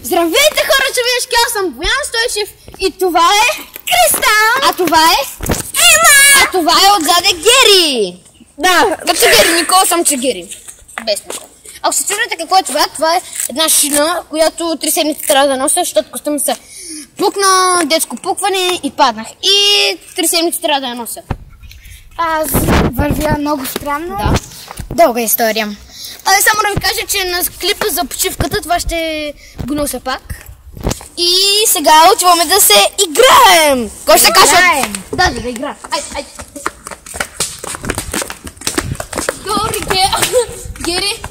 Здравейте хора, човешки, аз съм Боян Стойчев и това е Кристал, а това е Ема, а това е отзаде Гери. Да, като Гери, Никола съм че Гери. Без Никола. Ако се чудите какво е това е една шина, която 3 седмици трябва да нося, защото коста ми се пукна, детско пукване и паднах. И 3 седмици трябва да я нося. Аз вървя много странно. Да. Дълга история. Само да ви кажа, че на клипа за почивката това ще го нося пак. И сега отиваме да се играем. Кой ще каже? Да играем. Ай. Гери.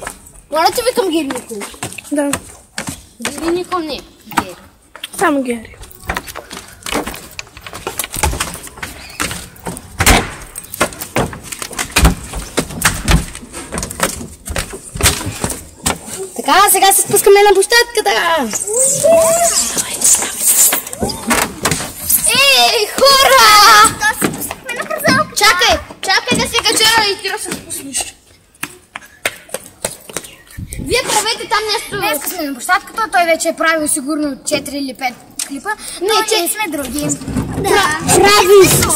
Моля ти викам Гери Никол. Да. Гери Никол не. Гери. Само Гери. Така, сега се спускаме на площадката. Ей, хора! Чакай да се кача и ти да се спуснеш. Вие правете там нещо. Днес сме на площадката, той вече е правил сигурно 4 или 5 клипа. Не, сме други.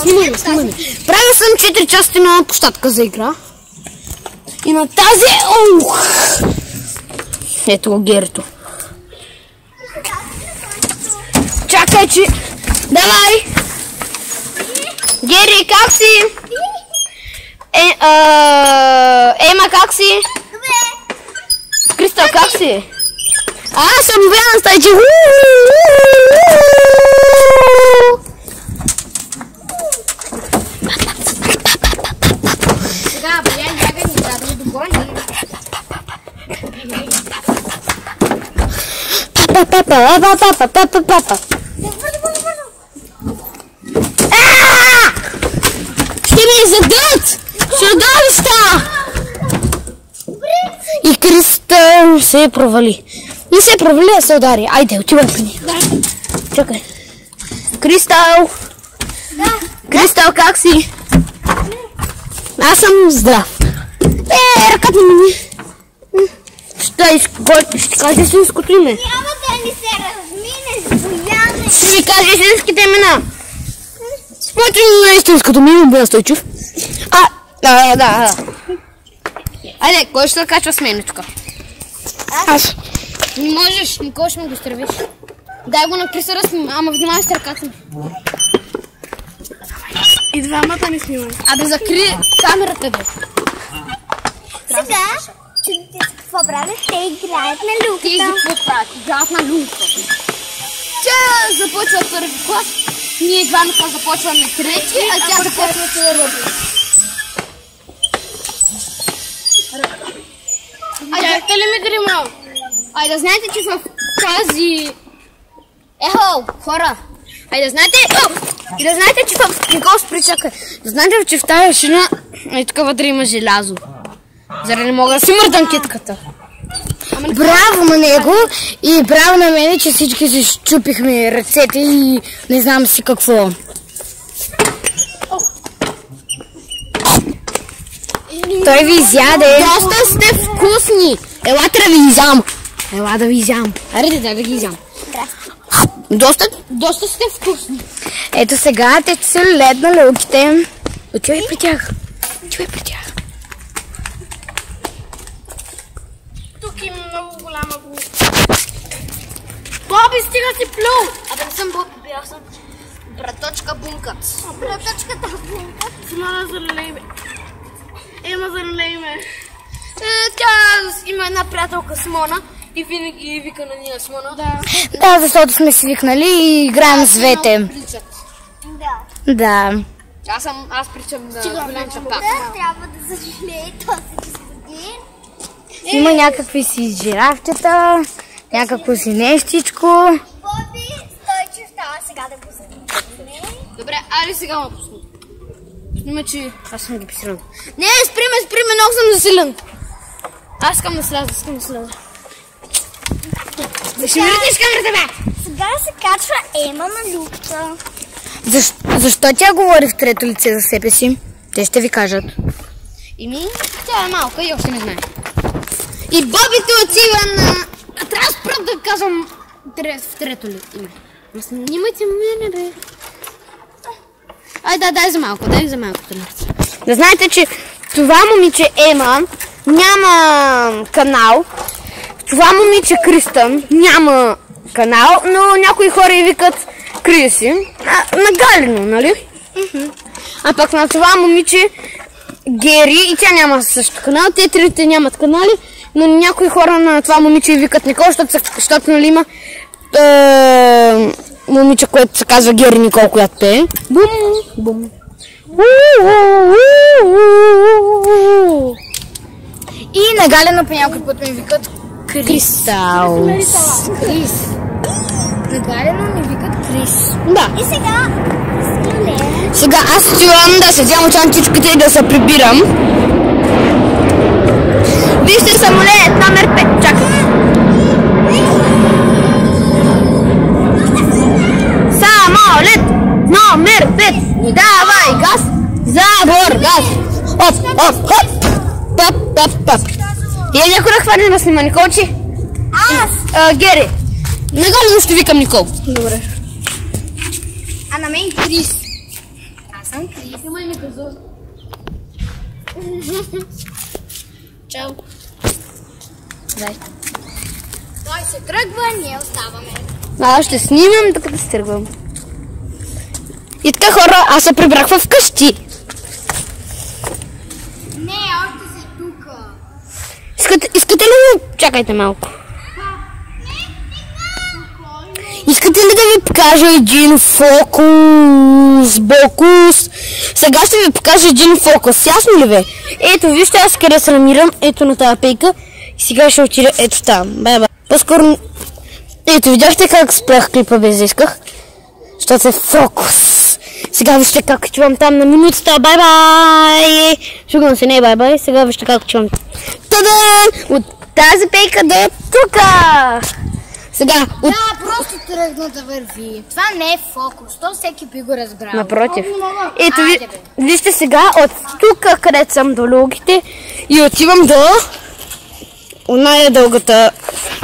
Снимаме. Правил съм 4 части на площадка за игра. И на тази... Ето го Герито. Чакай, че... Давай! Гери, как си? Ема, как си? Добре. Кристал, как си? Аз съм Боян Стойчев. Сега Боян бяга ни трябва да го догони. Ще ми задът! Чудовища! И Кристал се провали. Не се провали, а се удари. Айде, отивай при нея. Чакай. Кристал! Кристал, как си? Аз съм здрав. Ръката ми. Ще кажеш истинското име. Няма да ни се размине с Бояне. Ще ми кажеш истинските имена. Моето име е истинското ми име, Боян Стойчев. Да. Айде, кой ще качва с мене тук? Аз. Не можеш, никой ще ме го изтървиш. Дай го на Крисара, ама внимавай с ръката ми. И двамата ни снимаме. Абе, закри камерата бе. Сега, чудите се какво правят? Те играят на Ти люката. ги какво правят? Играят на люлка. Тя започва първи клас, ние двамата започваме трети, а тя започва първи. Айде, ли ми грима? Айде, знаете, че в тази... Ехо, хора! Айде, знаете... И да знаете, че в... Никол спричака. Да знаете, че в тази шина е тук вътре има желязо. Заради не мога да си мърдам китката. Браво на него и браво на мене, че всички се щупихме ръцете и не знам си какво. Той ви изяде. Доста сте вкусни. Елате да ви изям. Ела да ви изям. Аре да ги изям. Доста сте вкусни. Ето сега те ще се лед на люлките. Отивай при тях. Тук има много голяма глупа. Боби, стига си плюл! Абе, не съм Боби, бях съм браточка Бункът. Браточката Бункът. Симона, залей ме. Ема, залей ме. Тя има една приятелка Симона и винаги вика на нея Симона. Да, защото сме свикнали и играем с двете. Да. Аз причам на голям чапак. Трябва да зажалее този господин. Има някакви си жирафчета, някакво си нещичко. Боби, Стойчев става сега да го задигне. Добре, айде сега ме пусни. Снима, че аз съм ги писал. Не, спри ме, много съм засилен. Аз искам да сляза, Ще ми въртиш камерата, бе! Сега се качва Ема на люката. Защо тя говори в трето лице за себе си? Те ще ви кажат. Тя е малка и още не знае. И Бобито отива на... Трябва спрат да казвам В трето ли име? Снимайте мене, бе. Ай, дай за малко, Да знаете, че това момиче Ема няма канал. Това момиче Кристън няма канал, но някои хора и викат Криси. На Галино, нали? А пък на това момиче Гери и тя няма също канал. Те трите нямат канали, но някои хора на това момиче и викат Никол, защото нали има момиче, което се казва Гери Никол, която пее. Бум, бум. И на Галено по някой път ми викат Кристал. Крис. На Галено ми викат Крис. Да. И сега... Сега аз отивам да се взема чантичката и да се прибирам. Вижте самолет номер 5. Чакай. Самолет номер 5. Давай газ. Забор газ. Оп, оп, хоп. Пап, пап, пап. И някой да хване да снима Николчи? Аз! Гери. Не го ще викам Никол. Добре. А на мен Крис. Аз съм Крис. Има ли ми казал? Чао. Дай. Той се тръгва, ние оставаме. Аз ще снимам, докато се тръгвам. И така хора, аз се прибрах в къщи. Не, още си тука. Искате ли да... Чакайте малко. Искате ли да ви покажа един фокус? Бокус. Сега ще ви покажа един фокус. Ясно ли бе? Ето, вижте аз къде се намирам. Ето на тази пейка. И сега ще отида ето там. Бай-бай. По-скоро... Ето, видяхте как спрях клипа без да исках? Защото е фокус. Сега вижте как отивам там на минутата. Бай-бай! Шугам се, не бай-бай. Сега вижте как отивам. Та-дан! От тази пейка до тука! Сега, от... Да, просто тръгна да върви. Това не е фокус, то всеки би го разбрал. Напротив. Ето, вижте сега от тук, където съм до лугите и отивам до най-дългата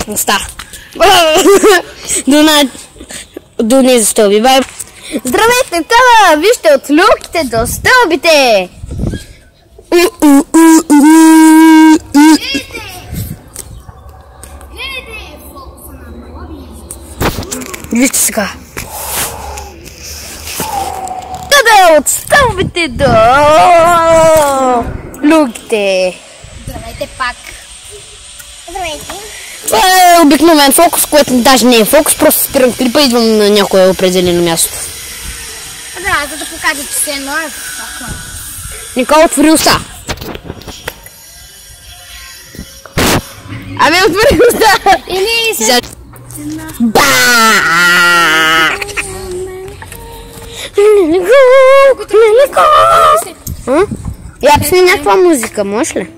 моста. До не за стълби. Здравейте, това! Вижте от люките до стълбите! Вижте сега. Та от стълбите до люките. Здравейте пак. Здравейте. Това е обикновен фокус, което даже не е фокус, просто спирам клипа и идвам на някое определено място. Да, за да покажа, че се едно е фокус. Никол, отвори уста. Ами отвори уста. Или се... Ба! Я пусни някаква музика, можеш ли?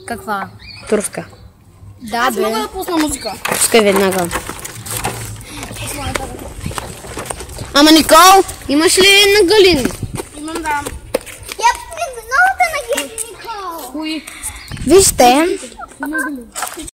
Каква? Турска. Да, бе. Мога да пусна музика. Пускай веднага. Ама Никол, имаш ли на Галин? Имам, да. Я новата на Гери Никол. Вижте.